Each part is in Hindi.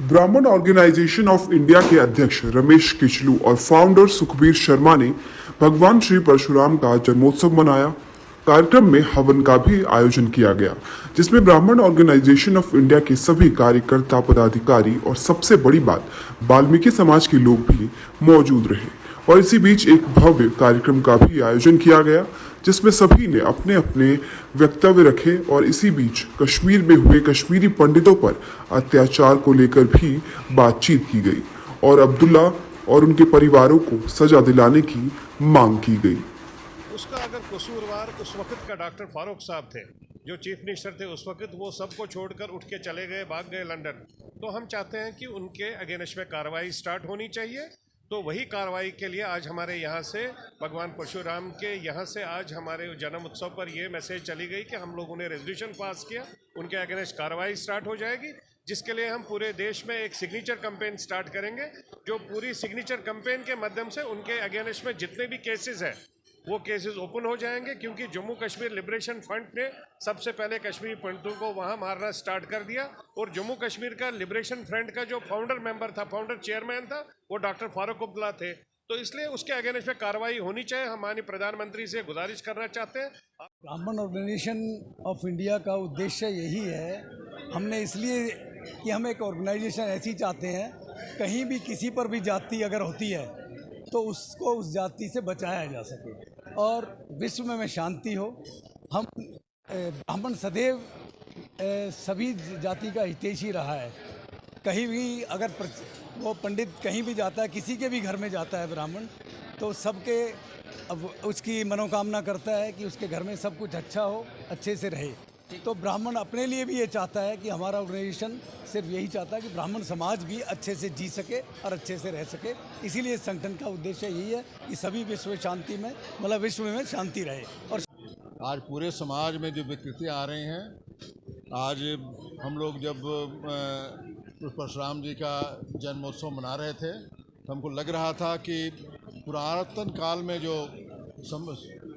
ब्राह्मण ऑर्गेनाइजेशन ऑफ इंडिया के अध्यक्ष रमेश किचलू और फाउंडर सुखबीर शर्मा ने भगवान श्री परशुराम का जन्मोत्सव मनाया। कार्यक्रम में हवन का भी आयोजन किया गया, जिसमें ब्राह्मण ऑर्गेनाइजेशन ऑफ इंडिया के सभी कार्यकर्ता, पदाधिकारी और सबसे बड़ी बात वाल्मीकि समाज के लोग भी मौजूद रहे। और इसी बीच एक भव्य कार्यक्रम का भी आयोजन किया गया, जिसमें सभी ने अपने अपने वक्तव्य रखे। और इसी बीच कश्मीर में हुए कश्मीरी पंडितों पर अत्याचार को लेकर भी बातचीत की गई और अब्दुल्ला और उनके परिवारों को सजा दिलाने की मांग की गई। उसका अगर कसूरवार उस वक्त का डॉक्टर फारूक साहब थे, जो चीफ मिनिस्टर थे उस वक्त, वो सबको छोड़कर उठ के चले गए, भाग गए लंदन। तो हम चाहते हैं कि उनके अगेंस्ट में कार्रवाई स्टार्ट होनी चाहिए। तो वही कार्रवाई के लिए आज हमारे यहाँ से भगवान परशुराम के यहाँ से आज हमारे जन्म उत्सव पर ये मैसेज चली गई कि हम लोगों ने रेजोल्यूशन पास किया, उनके अगेंस्ट कार्रवाई स्टार्ट हो जाएगी, जिसके लिए हम पूरे देश में एक सिग्नेचर कैंपेन स्टार्ट करेंगे। जो पूरी सिग्नेचर कैंपेन के माध्यम से उनके अगेंस्ट में जितने भी केसेस हैं वो केसेस ओपन हो जाएंगे, क्योंकि जम्मू कश्मीर लिबरेशन फ्रंट ने सबसे पहले कश्मीरी पंडितों को वहां मारना स्टार्ट कर दिया। और जम्मू कश्मीर का लिबरेशन फ्रंट का जो फाउंडर मेंबर था, फाउंडर चेयरमैन था, वो डॉक्टर फारूक अब्दुल्ला थे। तो इसलिए उसके अगेंस्ट में कार्रवाई होनी चाहिए। हम माननीय प्रधानमंत्री से गुजारिश करना चाहते हैं। ब्राह्मण ऑर्गेनाइजेशन ऑफ इंडिया का उद्देश्य यही है, हमने इसलिए कि हम एक ऑर्गेनाइजेशन ऐसी चाहते हैं, कहीं भी किसी पर भी जाति अगर होती है तो उसको उस जाति से बचाया जा सके और विश्व में शांति हो। हम ब्राह्मण सदैव सभी जाति का हितैषी रहा है। कहीं भी अगर वो पंडित कहीं भी जाता है, किसी के भी घर में जाता है ब्राह्मण, तो सबके अब उसकी मनोकामना करता है कि उसके घर में सब कुछ अच्छा हो, अच्छे से रहे। तो ब्राह्मण अपने लिए भी ये चाहता है कि हमारा ऑर्गेनाइजेशन सिर्फ यही चाहता है कि ब्राह्मण समाज भी अच्छे से जी सके और अच्छे से रह सके। इसीलिए इस संगठन का उद्देश्य यही है कि सभी विश्व शांति में, मतलब विश्व में शांति रहे। और आज पूरे समाज में जो विकृतियाँ आ रही हैं, आज हम लोग जब परशुराम जी का जन्मोत्सव मना रहे थे तो हमको लग रहा था कि पुरातन काल में जो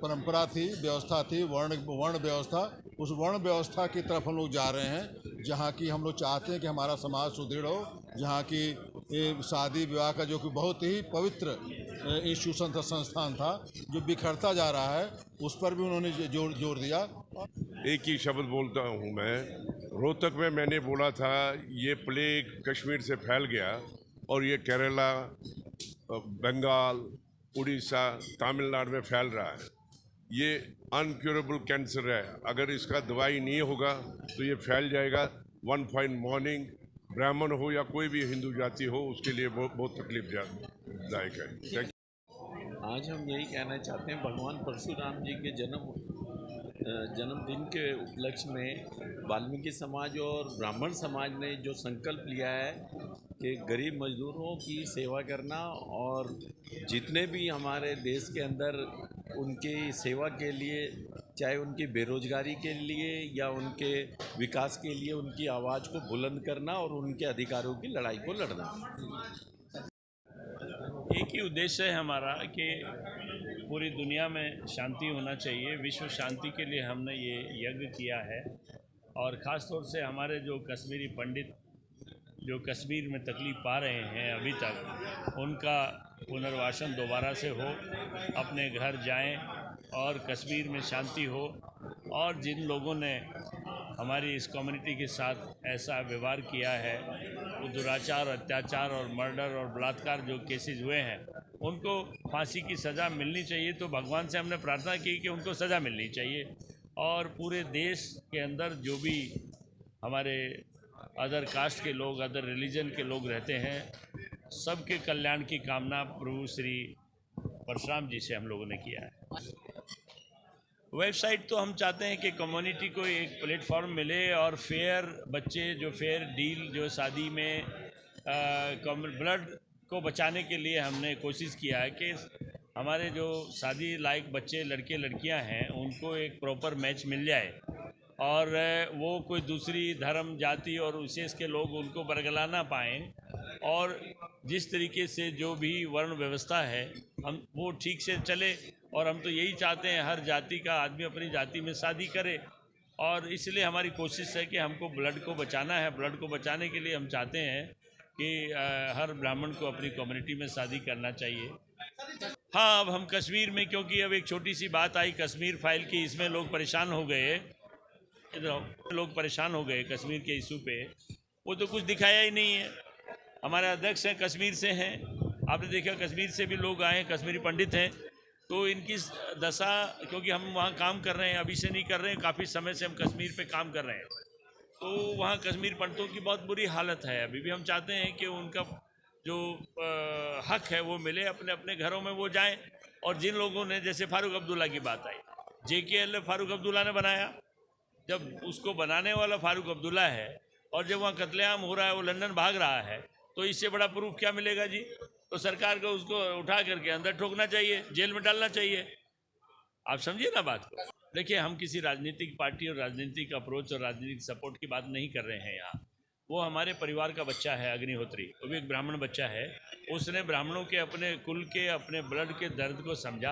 परंपरा थी, व्यवस्था थी, वर्ण व्यवस्था, उस वर्ण व्यवस्था की तरफ हम लोग जा रहे हैं, जहाँ की हम लोग चाहते हैं कि हमारा समाज सुदृढ़ हो, जहाँ की शादी विवाह का जो कि बहुत ही पवित्र इंस्टीट्यूशन था, संस्थान था, जो बिखरता जा रहा है, उस पर भी उन्होंने जोर दिया। एक ही शब्द बोलता हूँ मैं। रोहतक में मैंने बोला था ये प्लेग कश्मीर से फैल गया और ये केरला, बंगाल, उड़ीसा, तमिलनाडु में फैल रहा है। ये अनक्योरेबल कैंसर है। अगर इसका दवाई नहीं होगा तो ये फैल जाएगा। वन फाइन मॉर्निंग ब्राह्मण हो या कोई भी हिंदू जाति हो, उसके लिए बहुत तकलीफदायक है। आज हम यही कहना चाहते हैं, भगवान परशुराम जी के जन्मदिन के उपलक्ष्य में वाल्मीकि समाज और ब्राह्मण समाज ने जो संकल्प लिया है कि गरीब मजदूरों की सेवा करना और जितने भी हमारे देश के अंदर उनकी सेवा के लिए, चाहे उनकी बेरोजगारी के लिए या उनके विकास के लिए, उनकी आवाज़ को बुलंद करना और उनके अधिकारों की लड़ाई को लड़ना। एक ही उद्देश्य है हमारा कि पूरी दुनिया में शांति होना चाहिए। विश्व शांति के लिए हमने ये यज्ञ किया है और ख़ास तौर से हमारे जो कश्मीरी पंडित जो कश्मीर में तकलीफ़ पा रहे हैं अभी तक, उनका पुनर्वासन दोबारा से हो, अपने घर जाएं और कश्मीर में शांति हो। और जिन लोगों ने हमारी इस कम्युनिटी के साथ ऐसा व्यवहार किया है, वो दुराचार, अत्याचार और मर्डर और बलात्कार जो केसेस हुए हैं, उनको फांसी की सज़ा मिलनी चाहिए। तो भगवान से हमने प्रार्थना की कि उनको सज़ा मिलनी चाहिए। और पूरे देश के अंदर जो भी हमारे अदर कास्ट के लोग, अदर रिलीजन के लोग रहते हैं, सबके कल्याण की कामना प्रभु श्री परशुराम जी से हम लोगों ने किया है। वेबसाइट तो हम चाहते हैं कि कम्युनिटी को एक प्लेटफॉर्म मिले और फेयर बच्चे जो फेयर डील जो शादी में ब्लड को बचाने के लिए हमने कोशिश किया है कि हमारे जो शादी लायक बच्चे, लड़के लड़कियां हैं, उनको एक प्रॉपर मैच मिल जाए और वो कोई दूसरी धर्म, जाति और विशेष के लोग उनको बरगला ना पाएँ। और जिस तरीके से जो भी वर्ण व्यवस्था है हम वो ठीक से चले। और हम तो यही चाहते हैं हर जाति का आदमी अपनी जाति में शादी करे। और इसलिए हमारी कोशिश है कि हमको ब्लड को बचाना है। ब्लड को बचाने के लिए हम चाहते हैं कि हर ब्राह्मण को अपनी कम्युनिटी में शादी करना चाहिए। हाँ, अब हम कश्मीर में, क्योंकि अब एक छोटी सी बात आई कश्मीर फाइल की, इसमें लोग परेशान हो गए, लोग परेशान हो गए कश्मीर के इशू पे। वो तो कुछ दिखाया ही नहीं है। हमारे अध्यक्ष हैं कश्मीर से हैं, आपने देखा कश्मीर से भी लोग आए हैं, कश्मीरी पंडित हैं। तो इनकी दशा, क्योंकि हम वहाँ काम कर रहे हैं, अभी से नहीं कर रहे हैं, काफ़ी समय से हम कश्मीर पे काम कर रहे हैं, तो वहाँ कश्मीर पंडितों की बहुत बुरी हालत है। अभी भी हम चाहते हैं कि उनका जो हक है वो मिले, अपने अपने घरों में वो जाएं। और जिन लोगों ने, जैसे फारूक अब्दुल्ला की बात आई, JKL फारूक अब्दुल्ला ने बनाया, जब उसको बनाने वाला फारूक अब्दुल्ला है और जब वहाँ कत्लेआम हो रहा है, वो लंदन भाग रहा है, तो इससे बड़ा प्रूफ क्या मिलेगा जी? तो सरकार को उसको उठा करके अंदर ठोकना चाहिए, जेल में डालना चाहिए। आप समझिए ना बात को। देखिए, हम किसी राजनीतिक पार्टी और राजनीतिक अप्रोच और राजनीतिक सपोर्ट की बात नहीं कर रहे हैं यहाँ। वो हमारे परिवार का बच्चा है, अग्निहोत्री, वो भी एक ब्राह्मण बच्चा है। उसने ब्राह्मणों के, अपने कुल के, अपने ब्लड के दर्द को समझा